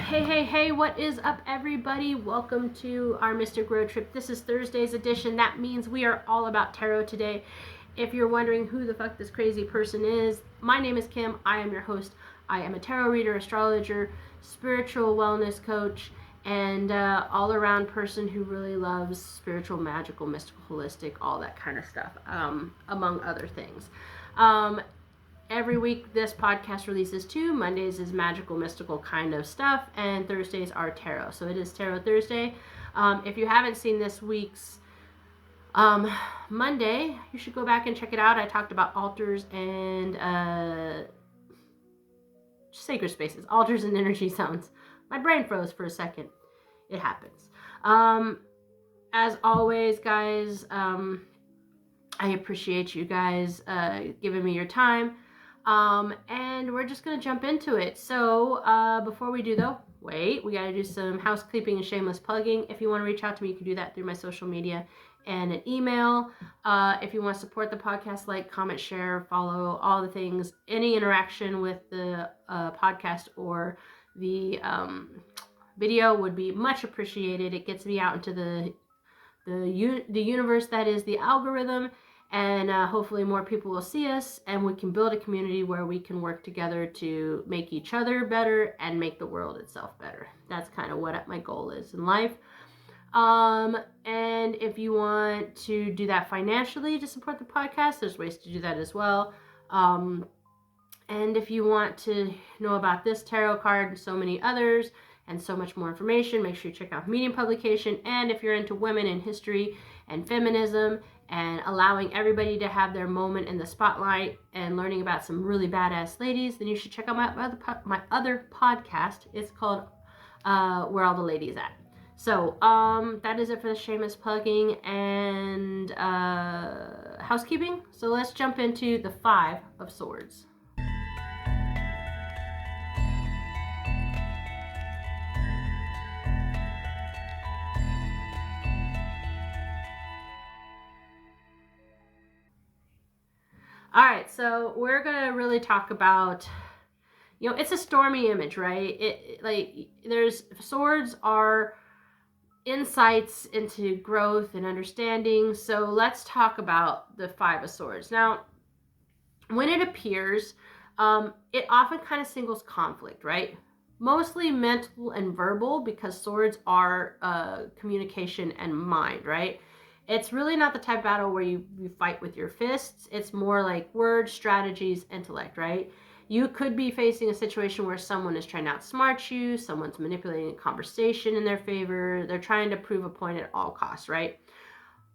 Hey, what is up, everybody? Welcome to our Mystic Road Trip. This is Thursday's edition. That means we are all about tarot today. If you're wondering who the fuck this crazy person is, my name is Kim. I am your host. I am a tarot reader, astrologer, spiritual wellness coach, and all-around person who really loves spiritual, magical, mystical, holistic, all that kind of stuff, among other things. Every week this podcast releases two. Mondays is magical, mystical kind of stuff, and Thursdays are tarot. So it is Tarot Thursday. If you haven't seen this week's Monday, you should go back and check it out. I talked about altars and sacred spaces, altars and energy zones. My brain froze for a second. It happens. As always, guys, I appreciate you guys giving me your time. And we're just going to jump into it. So, before we do though, wait, we got to do some housekeeping and shameless plugging. If you want to reach out to me, you can do that through my social media and an email. If you want to support the podcast, like, comment, share, follow, all the things, any interaction with the podcast or the video would be much appreciated. It gets me out into the universe that is the algorithm. And hopefully more people will see us, and we can build a community where we can work together to make each other better and make the world itself better. That's kind of what my goal is in life. And if you want to do that financially to support the podcast, there's ways to do that as well. And if you want to know about this tarot card and so many others and so much more information, make sure you check out Medium publication. And if you're into women in history and feminism and allowing everybody to have their moment in the spotlight and learning about some really badass ladies, then you should check out my other podcast. It's called Where All the Ladies At. So that is it for the shameless plugging and housekeeping. So let's jump into the Five of Swords. All right, so we're gonna really talk about, it's a stormy image, right? There's swords are insights into growth and understanding. So let's talk about the Five of Swords. Now, when it appears, it often kind of signals conflict, right? Mostly mental and verbal, because swords are communication and mind, right? It's really not the type of battle where you fight with your fists. It's more like words, strategies, intellect, right? You could be facing a situation where someone is trying to outsmart you, someone's manipulating a conversation in their favor, they're trying to prove a point at all costs, right?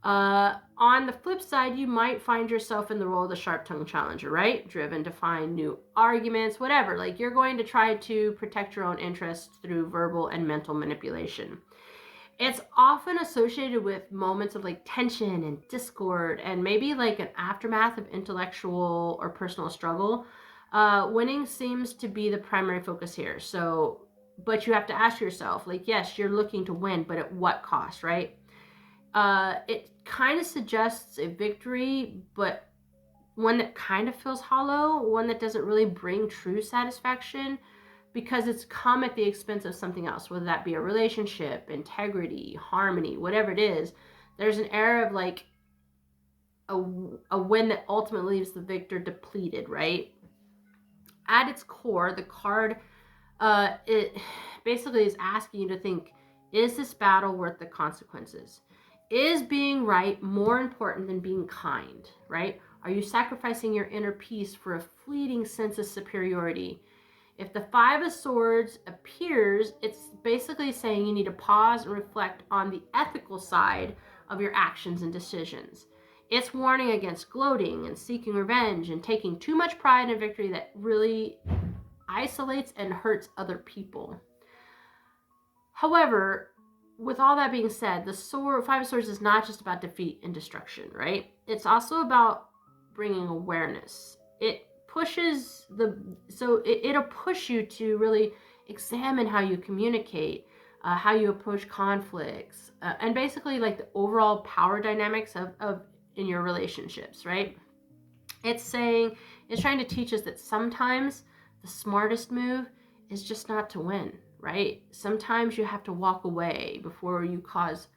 On the flip side, you might find yourself in the role of the sharp-tongued challenger, right? Driven to find new arguments, whatever. Like, you're going to try to protect your own interests through verbal and mental manipulation. It's often associated with moments of like tension and discord and maybe like an aftermath of intellectual or personal struggle. Winning seems to be the primary focus here. So, but you have to ask yourself, like, yes, you're looking to win, but at what cost, right? It kind of suggests a victory, but one that kind of feels hollow, one that doesn't really bring true satisfaction, because it's come at the expense of something else, whether that be a relationship, integrity, harmony, whatever it is. There's an air of like a win that ultimately leaves the victor depleted, right? At its core, the card, it basically is asking you to think, is this battle worth the consequences? Is being right more important than being kind, right? Are you sacrificing your inner peace for a fleeting sense of superiority? If the Five of Swords appears, it's basically saying you need to pause and reflect on the ethical side of your actions and decisions. It's warning against gloating and seeking revenge and taking too much pride in victory that really isolates and hurts other people. However, with all that being said, the Five of Swords is not just about defeat and destruction, right? It's also about bringing awareness. It'll push you to really examine how you communicate, how you approach conflicts, and basically like the overall power dynamics of in your relationships, right? It's trying to teach us that sometimes the smartest move is just not to win, right? Sometimes you have to walk away before you cause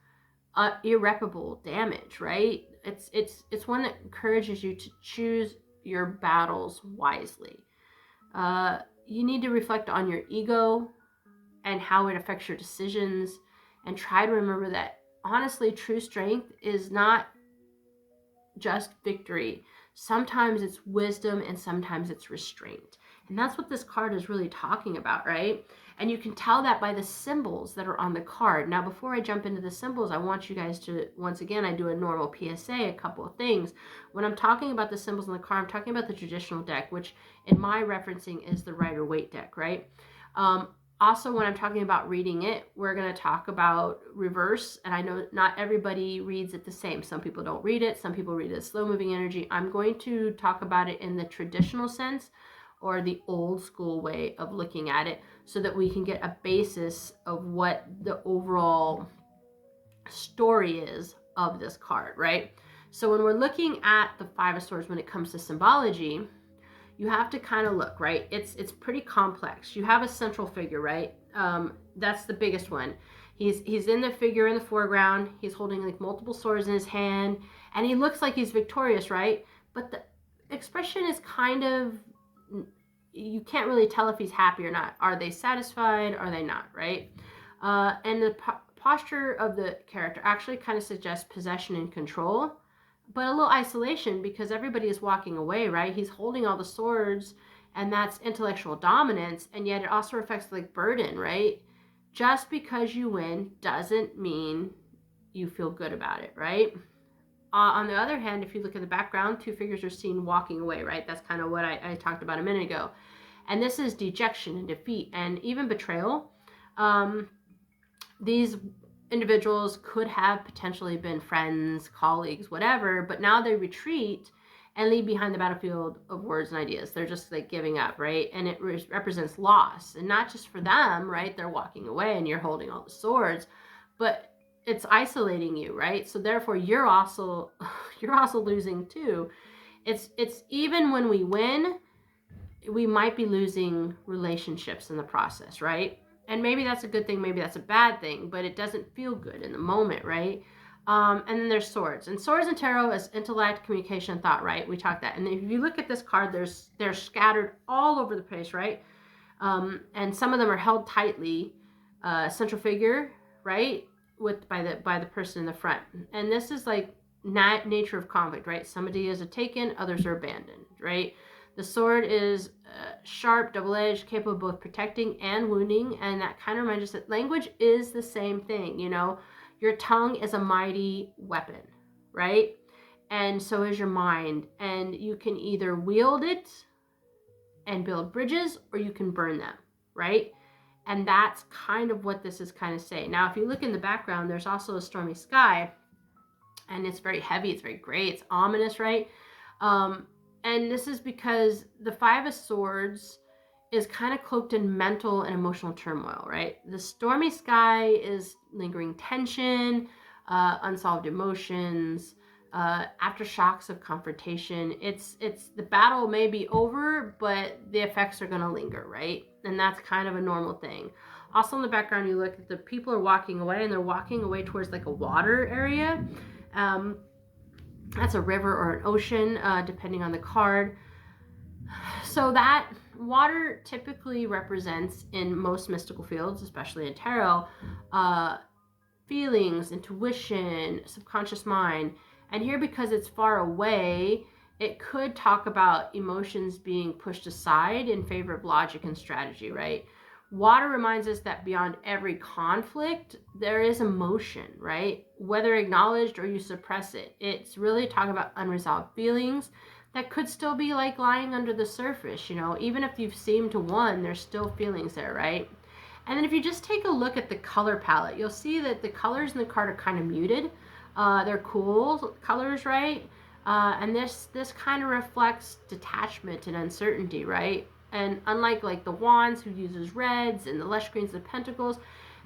irreparable damage, right? It's one that encourages you to choose your battles wisely. You need to reflect on your ego and how it affects your decisions, and try to remember that honestly, true strength is not just victory. Sometimes it's wisdom and sometimes it's restraint. And that's what this card is really talking about, right? And you can tell that by the symbols that are on the card. Now, before I jump into the symbols, I want you guys to, once again, I do a normal PSA, a couple of things. When I'm talking about the symbols on the card, I'm talking about the traditional deck, which in my referencing is the Rider-Waite deck, right? Also, when I'm talking about reading it, we're going to talk about reverse. And I know not everybody reads it the same. Some people don't read it. Some people read it as slow moving energy. I'm going to talk about it in the traditional sense, or the old school way of looking at it, so that we can get a basis of what the overall story is of this card, right? So when we're looking at the Five of Swords when it comes to symbology, you have to kind of look, right? It's pretty complex. You have a central figure, right? That's the biggest one. He's in the figure in the foreground. He's holding like multiple swords in his hand, and he looks like he's victorious, right? But the expression is kind of, you can't really tell if he's happy or not. Are they satisfied? Are they not, right? And the posture of the character actually kind of suggests possession and control, but a little isolation, because everybody is walking away, right? He's holding all the swords, and that's intellectual dominance, and yet it also reflects like burden, right? Just because you win doesn't mean you feel good about it, right? On the other hand, if you look at the background, two figures are seen walking away, right? That's kind of what I talked about a minute ago. And this is dejection and defeat and even betrayal. These individuals could have potentially been friends, colleagues, whatever, but now they retreat and leave behind the battlefield of words and ideas. They're just like giving up, right? And it represents loss, and not just for them, right? They're walking away and you're holding all the swords, but it's isolating you, right? So therefore you're also losing too. It's even when we win, we might be losing relationships in the process, right? And maybe that's a good thing, maybe that's a bad thing, but it doesn't feel good in the moment, right? And then there's swords. And swords in tarot is intellect, communication, and thought, right? We talked that. And if you look at this card, they're scattered all over the place, right? And some of them are held tightly. Central figure, right? By the person in the front. And this is like nature of conflict, right? Somebody is taken, others are abandoned, right? The sword is sharp, double-edged, capable of both protecting and wounding, and that kind of reminds us that language is the same thing, you know? Your tongue is a mighty weapon, right? And so is your mind, and you can either wield it and build bridges, or you can burn them, right? And that's kind of what this is kind of saying. Now, if you look in the background, there's also a stormy sky, and it's very heavy, it's very gray, it's ominous, right? And this is because the Five of Swords is kind of cloaked in mental and emotional turmoil, right? The stormy sky is lingering tension, unsolved emotions, aftershocks of confrontation. It's the battle may be over, but the effects are going to linger, right? And that's kind of a normal thing. Also in the background, you look at the people are walking away, and they're walking away towards like a water area. That's a river or an ocean, depending on the card. So that water typically represents, in most mystical fields, especially in tarot, feelings, intuition, subconscious mind. And here, because it's far away, it could talk about emotions being pushed aside in favor of logic and strategy, right? Water reminds us that beyond every conflict, there is emotion, right? Whether acknowledged or you suppress it. It's really talking about unresolved feelings that could still be like lying under the surface, you know? Even if you've seemed to won, there's still feelings there, right? And then if you just take a look at the color palette, you'll see that the colors in the card are kind of muted. They're cool colors, right? And this kind of reflects detachment and uncertainty, right? And unlike like the Wands, who uses reds, and the lush greens of pentacles,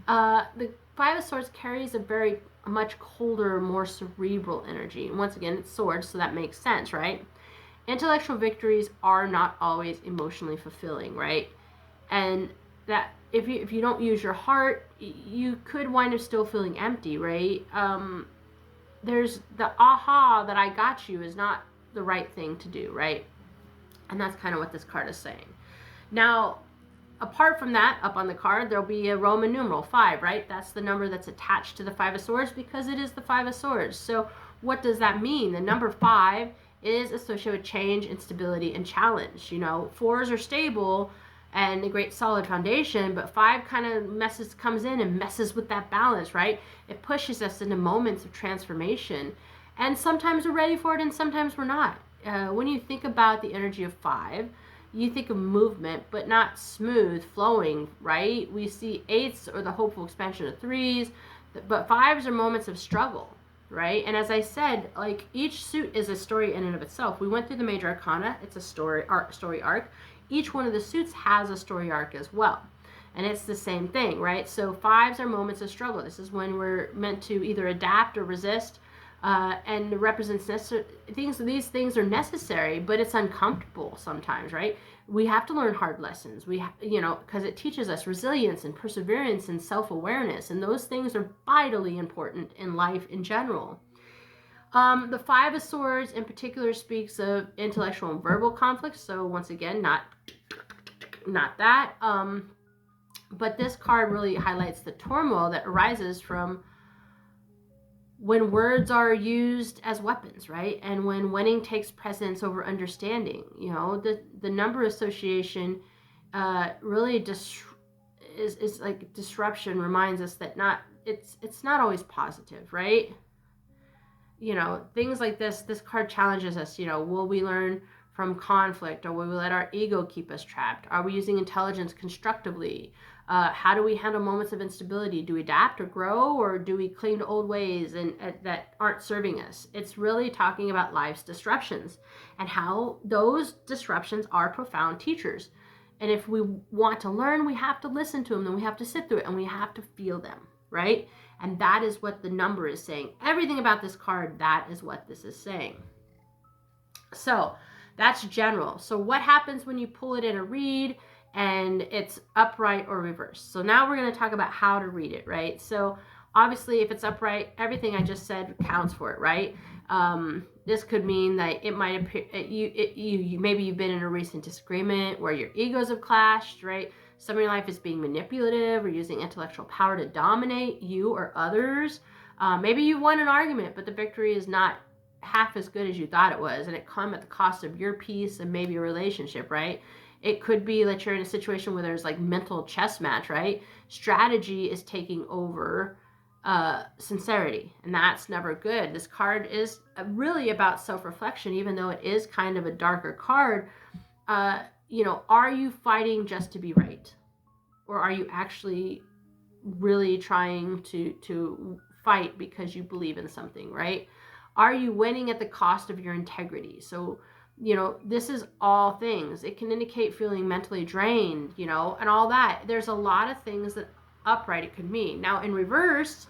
the Five of Swords carries a much colder, more cerebral energy. And once again, it's swords, so that makes sense, right? Intellectual victories are not always emotionally fulfilling, right? And that if you don't use your heart, you could wind up still feeling empty, right? There's the aha that I got you is not the right thing to do, right? And that's kind of what this card is saying. Now, apart from that, up on the card, there'll be a Roman numeral 5, right? That's the number that's attached to the 5 of Swords because it is the 5 of Swords. So what does that mean? The number 5 is associated with change, instability, and challenge. You know, 4s are stable and a great solid foundation, but 5 kind of comes in and messes with that balance, right? It pushes us into moments of transformation, and sometimes we're ready for it and sometimes we're not. When you think about the energy of 5, you think of movement, but not smooth flowing, right? We see 8s or the hopeful expansion of 3s, but 5s are moments of struggle, right? And as I said, like, each suit is a story in and of itself. We went through the major arcana. It's a story arc. Each one of the suits has a story arc as well. And it's the same thing, right? So 5s are moments of struggle. This is when we're meant to either adapt or resist, and represents these things are necessary, but it's uncomfortable sometimes, right? We have to learn hard lessons. Because it teaches us resilience and perseverance and self-awareness, and those things are vitally important in life in general. The 5 of Swords in particular speaks of intellectual and verbal conflicts. So once again, not that. But this card really highlights the turmoil that arises from when words are used as weapons, right? And when winning takes precedence over understanding. You know, the number association really is like disruption reminds us that it's not always positive, right? You know, things like this card challenges us. You know, will we learn from conflict, or will we let our ego keep us trapped? Are we using intelligence constructively? How do we handle moments of instability? Do we adapt or grow, or do we cling to old ways and that aren't serving us? It's really talking about life's disruptions and how those disruptions are profound teachers. And if we want to learn, we have to listen to them, then we have to sit through it, and we have to feel them, right? And that is what the number is saying. Everything about this card, that is what this is saying. So that's general. So what happens when you pull it in a read and it's upright or reversed? So now we're going to talk about how to read it, right? So obviously, if it's upright, everything I just said counts for it, right? This could mean that it might appear maybe you've been in a recent disagreement where your egos have clashed, right? Some of your life is being manipulative or using intellectual power to dominate you or others. Maybe you won an argument, but the victory is not half as good as you thought it was, and it come at the cost of your peace and maybe a relationship, right? It could be that you're in a situation where there's like mental chess match, right? Strategy is taking over sincerity, and that's never good. This card is really about self-reflection, even though it is kind of a darker card. Are you fighting just to be right, or are you actually really trying to fight because you believe in something, right? Are you winning at the cost of your integrity? So, this is all things. It can indicate feeling mentally drained, and all that. There's a lot of things that upright it could mean. Now, in reverse,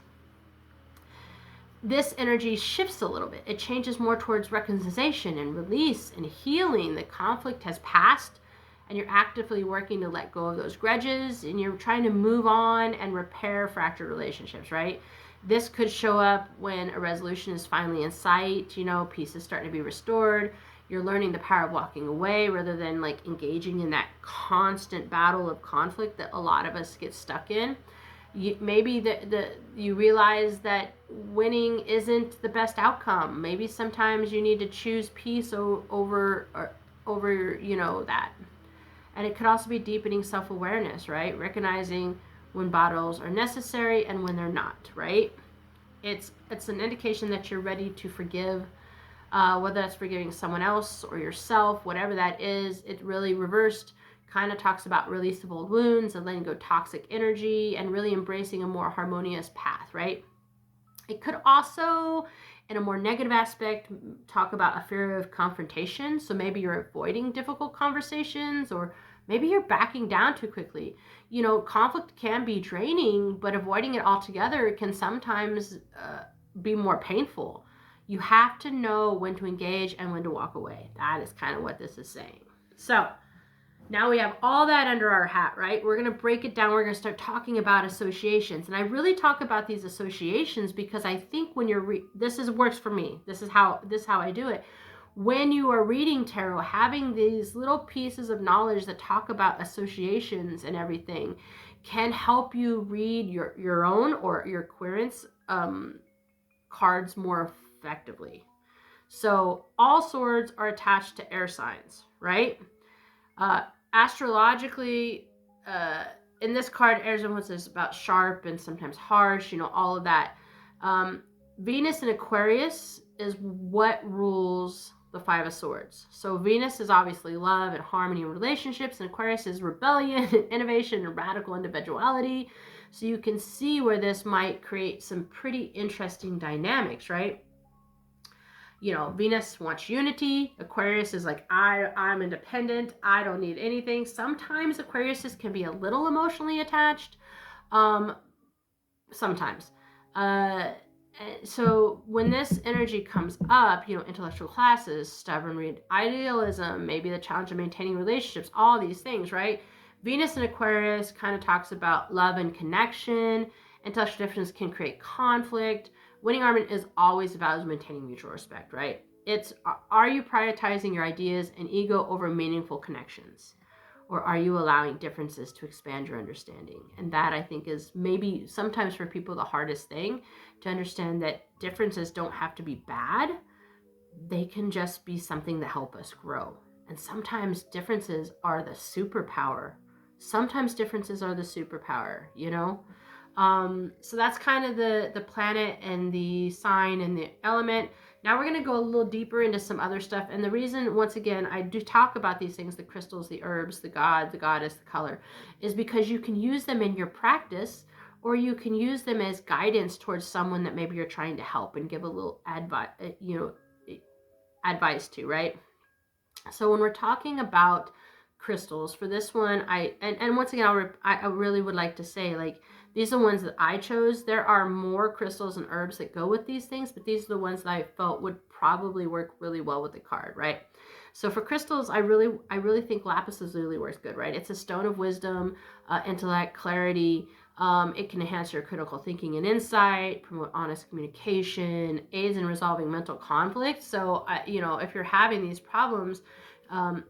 this energy shifts a little bit. It changes more towards reconciliation and release and healing. The conflict has passed, and you're actively working to let go of those grudges, and you're trying to move on and repair fractured relationships, right? This could show up when a resolution is finally in sight, peace is starting to be restored. You're learning the power of walking away rather than like engaging in that constant battle of conflict that a lot of us get stuck in. Maybe you realize that winning isn't the best outcome. Maybe sometimes you need to choose peace over that. And it could also be deepening self-awareness, right? Recognizing when battles are necessary and when they're not, right? It's an indication that you're ready to forgive, whether that's forgiving someone else or yourself, whatever that is. It really reversed kind of talks about release of old wounds and letting go toxic energy and really embracing a more harmonious path, right? It could also, in a more negative aspect, talk about a fear of confrontation. So maybe you're avoiding difficult conversations, or maybe you're backing down too quickly. Conflict can be draining, but avoiding it altogether can sometimes be more painful. You have to know when to engage and when to walk away. That is kind of what this is saying. So Now we have all that under our hat, right? We're going to break it down. We're going to start talking about associations. And I really talk about these associations because I think when you're works for me. This is how I do it. When you are reading tarot, having these little pieces of knowledge that talk about associations and everything can help you read your own or your querent's cards more effectively. So all swords are attached to air signs, right? Astrologically, in this card, air signs is about sharp and sometimes harsh, all of that. Venus in Aquarius is what rules the Five of Swords. So Venus is obviously love and harmony and relationships, and Aquarius is rebellion and innovation and radical individuality. So you can see where this might create some pretty interesting dynamics, right? Venus wants unity. Aquarius is like, I'm independent. I don't need anything. Sometimes Aquariuses can be a little emotionally attached. Sometimes. So when this energy comes up, intellectual classes, stubborn idealism, maybe the challenge of maintaining relationships, all these things, right? Venus in Aquarius kind of talks about love and connection. Intellectual differences can create conflict. Winning argument is always about maintaining mutual respect, right? It's, are you prioritizing your ideas and ego over meaningful connections? Or are you allowing differences to expand your understanding? And that, I think, is maybe sometimes for people the hardest thing, to understand that differences don't have to be bad. They can just be something that help us grow. And sometimes differences are the superpower. So that's kind of the planet and the sign and the element. Now we're going to go a little deeper into some other stuff. And the reason, once again, I do talk about these things, the crystals, the herbs, the god, the goddess, the color, is because you can use them in your practice, or you can use them as guidance towards someone that maybe you're trying to help and give a little advice to, right? So when we're talking about crystals, for this one, and once again, I really would like to say, like, these are the ones that I chose. There are more crystals and herbs that go with these things, but these are the ones that I felt would probably work really well with the card, right? So for crystals, I really think lapis lazuli works good, right? It's a stone of wisdom, intellect, clarity. It can enhance your critical thinking and insight, promote honest communication, aids in resolving mental conflict. So, if you're having these problems,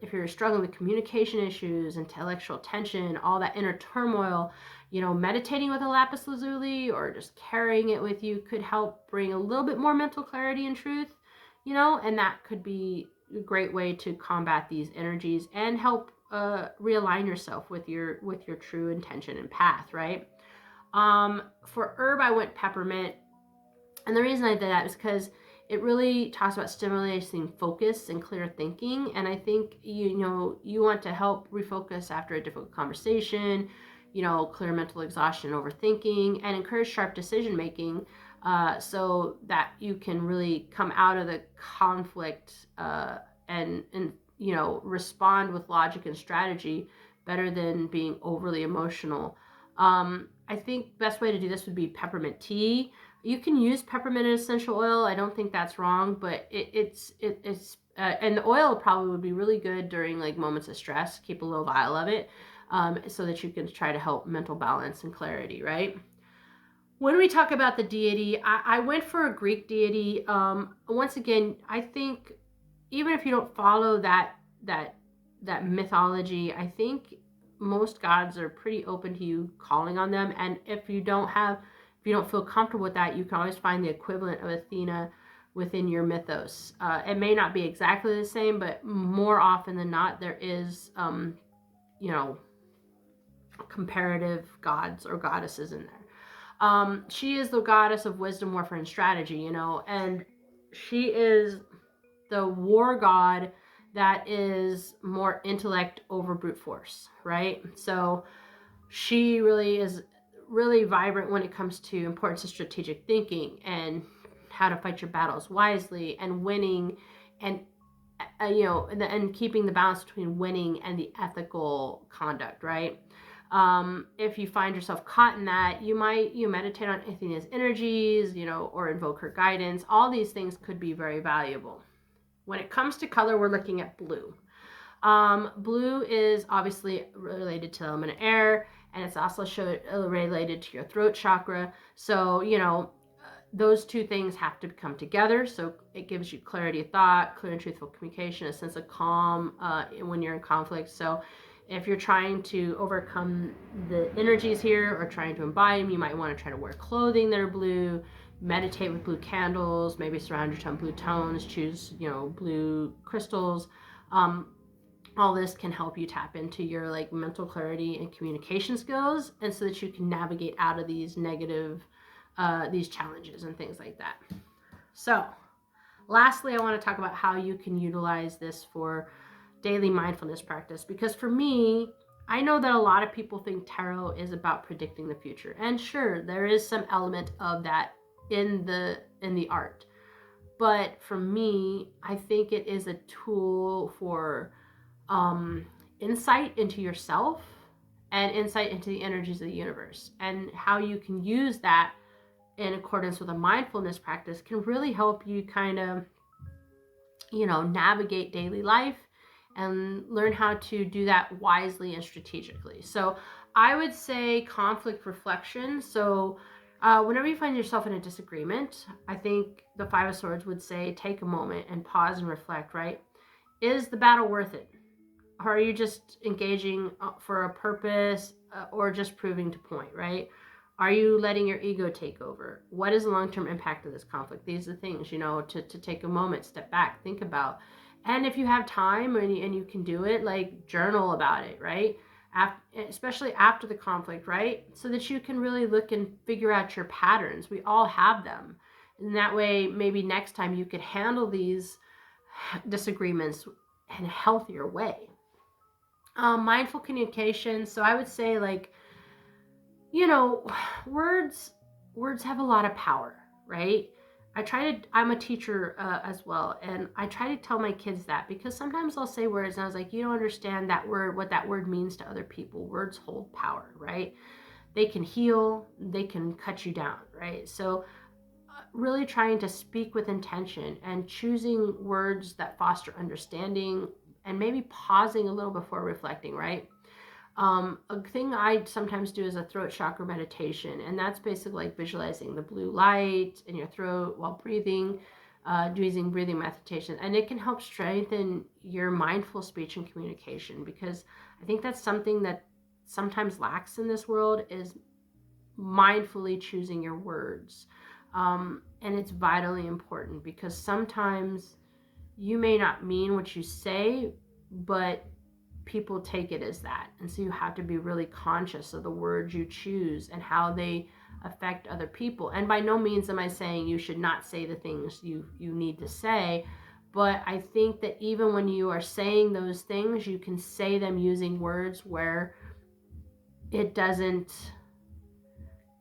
if you're struggling with communication issues, intellectual tension, all that inner turmoil, meditating with a lapis lazuli or just carrying it with you could help bring a little bit more mental clarity and truth, and that could be a great way to combat these energies and help realign yourself with your true intention and path, right? For herb, I went peppermint. And the reason I did that is because it really talks about stimulating focus and clear thinking. And I think, you want to help refocus after a difficult conversation, clear mental exhaustion, overthinking, and encourage sharp decision making, so that you can really come out of the conflict and respond with logic and strategy better than being overly emotional. I think best way to do this would be peppermint tea. You can use peppermint essential oil. I don't think that's wrong, but it's and the oil probably would be really good during like moments of stress. Keep a little vial of it, so that you can try to help mental balance and clarity, right? When we talk about the deity, I went for a Greek deity. Once again, I think even if you don't follow that mythology, I think most gods are pretty open to you calling on them. And if you don't feel comfortable with that, you can always find the equivalent of Athena within your mythos. It may not be exactly the same, but more often than not, there is, comparative gods or goddesses in there. She is the goddess of wisdom, warfare, and strategy, and she is the war god that is more intellect over brute force, right? So she really is really vibrant when it comes to importance of strategic thinking and how to fight your battles wisely and winning, and and keeping the balance between winning and the ethical conduct, right? If you find yourself caught in that, you might meditate on Athena's energies, or invoke her guidance. All these things could be very valuable. When it comes to color, we're looking at blue. Blue is obviously related to the element of air, and it's also related to your throat chakra. So, those two things have to come together. So it gives you clarity of thought, clear and truthful communication, a sense of calm when you're in conflict. So if you're trying to overcome the energies here or trying to embody them, you might want to try to wear clothing that are blue, meditate with blue candles, maybe surround yourself with blue tones, choose, blue crystals. All this can help you tap into your like mental clarity and communication skills, and so that you can navigate out of these negative these challenges and things like that. So lastly, I want to talk about how you can utilize this for daily mindfulness practice, because for me, I know that a lot of people think tarot is about predicting the future, and sure, there is some element of that in the art, but for me, I think it is a tool for insight into yourself and insight into the energies of the universe, and how you can use that in accordance with a mindfulness practice can really help you kind of, navigate daily life and learn how to do that wisely and strategically. So I would say conflict reflection. So whenever you find yourself in a disagreement, I think the Five of Swords would say take a moment and pause and reflect, right? Is the battle worth it? Or are you just engaging for a purpose or just proving to point, right? Are you letting your ego take over? What is the long-term impact of this conflict? These are things, to take a moment, step back, think about. And if you have time and you can do it, like journal about it, right? Especially after the conflict, right? So that you can really look and figure out your patterns. We all have them. And that way, maybe next time you could handle these disagreements in a healthier way. Mindful communication. So I would say, like, words have a lot of power, right? I'm a teacher as well, and I try to tell my kids that, because sometimes I'll say words and I was like, you don't understand that word, what that word means to other people. Words hold power, right? They can heal, they can cut you down, right? So really trying to speak with intention and choosing words that foster understanding, and maybe pausing a little before reflecting, right? A thing I sometimes do is a throat chakra meditation, and that's basically like visualizing the blue light in your throat while breathing, using breathing meditation, and it can help strengthen your mindful speech and communication, because I think that's something that sometimes lacks in this world, is mindfully choosing your words. And it's vitally important, because sometimes you may not mean what you say, but people take it as that. And so you have to be really conscious of the words you choose and how they affect other people. And by no means am I saying you should not say the things you need to say, but I think that even when you are saying those things, you can say them using words where it doesn't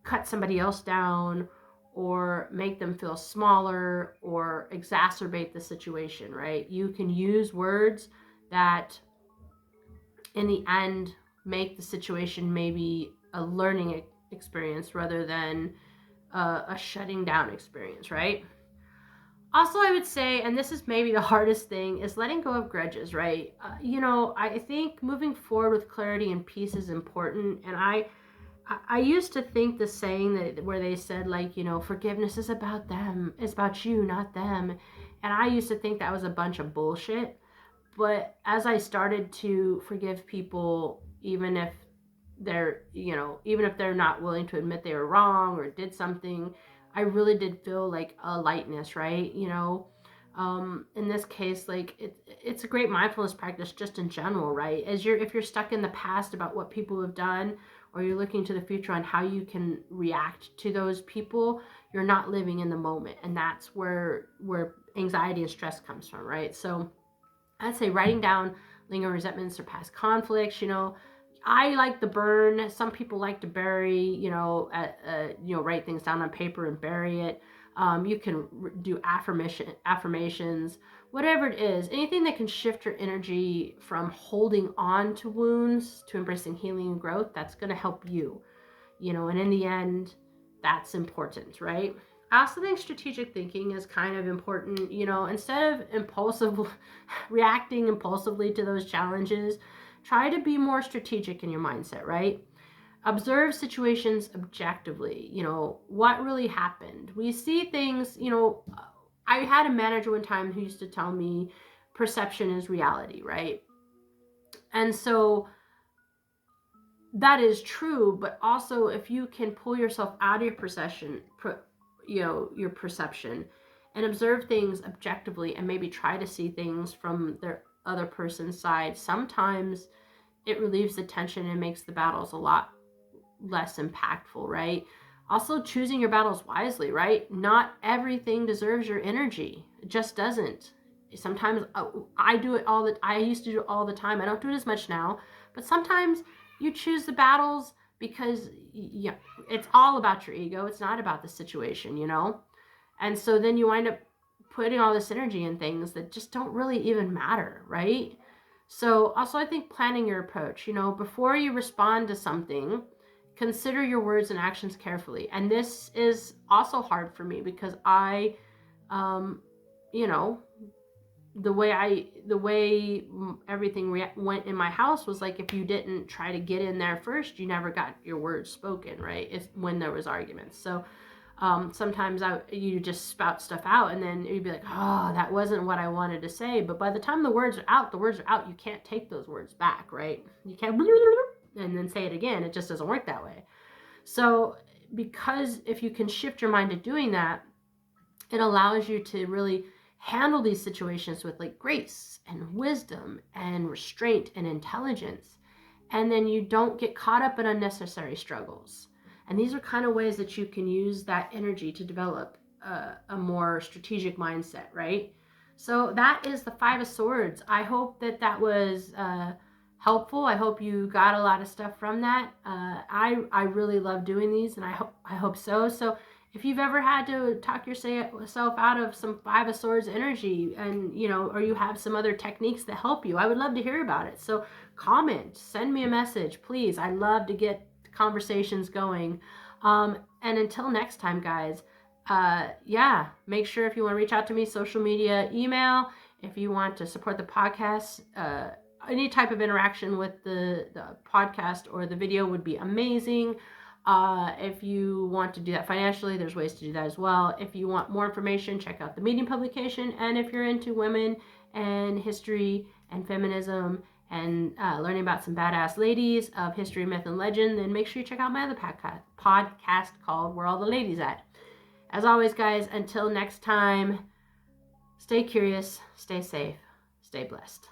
cut somebody else down or make them feel smaller or exacerbate the situation, right? You can use words that in the end make the situation maybe a learning experience rather than a shutting down experience, right? Also, I would say, and this is maybe the hardest thing, is letting go of grudges, right? I think moving forward with clarity and peace is important. And I used to think the saying that where they said, like, forgiveness is about them, it's about you, not them. And I used to think that was a bunch of bullshit. But as I started to forgive people, even if they're not willing to admit they were wrong or did something, I really did feel like a lightness, right? In this case, like it's a great mindfulness practice just in general, right? If you're stuck in the past about what people have done, or you're looking to the future on how you can react to those people, you're not living in the moment, and that's where anxiety and stress comes from, right? So I'd say writing down lingering resentments or past conflicts. I like to burn. Some people like to bury. Write things down on paper and bury it. You can do affirmations, whatever it is, anything that can shift your energy from holding on to wounds to embracing healing and growth. That's going to help you. And in the end, that's important, right? I also think strategic thinking is kind of important. Instead of reacting impulsively to those challenges, try to be more strategic in your mindset, right? Observe situations objectively. What really happened? We see things, I had a manager one time who used to tell me perception is reality, right? And so that is true, but also if you can pull yourself out of your perception and observe things objectively and maybe try to see things from the other person's side, sometimes it relieves the tension and makes the battles a lot less impactful, right? Also, choosing your battles wisely, right? Not everything deserves your energy. It just doesn't. Sometimes I used to do it all the time. I don't do it as much now, but sometimes you choose the battles because it's all about your ego. It's not about the situation. And so then you wind up putting all this energy in things that just don't really even matter, right? So also I think planning your approach, before you respond to something, consider your words and actions carefully. And this is also hard for me because I, you know, the way everything went in my house was like, if you didn't try to get in there first, you never got your words spoken, right? It's when there was arguments. So sometimes you just spout stuff out and then you'd be like, oh, that wasn't what I wanted to say. But by the time the words are out, you can't take those words back, right? You can't and then say it again. It just doesn't work that way. So because if you can shift your mind to doing that, it allows you to really handle these situations with like grace and wisdom and restraint and intelligence. And then you don't get caught up in unnecessary struggles. And these are kind of ways that you can use that energy to develop a more strategic mindset, right? So that is the Five of Swords. I hope that was helpful. I hope you got a lot of stuff from that. I really love doing these, and I hope so. So if you've ever had to talk yourself out of some Five of Swords energy, and or you have some other techniques that help you, I would love to hear about it. So comment, send me a message, please. I love to get conversations going. And until next time, guys, make sure if you want to reach out to me, social media, email. If you want to support the podcast, any type of interaction with the podcast or the video would be amazing. If you want to do that financially, there's ways to do that as well. If you want more information, check out the Medium publication. And if you're into women and history and feminism and learning about some badass ladies of history, myth, and legend, then make sure you check out my other podcast called Where All the Ladies At. As always, guys, until next time, stay curious, stay safe, stay blessed.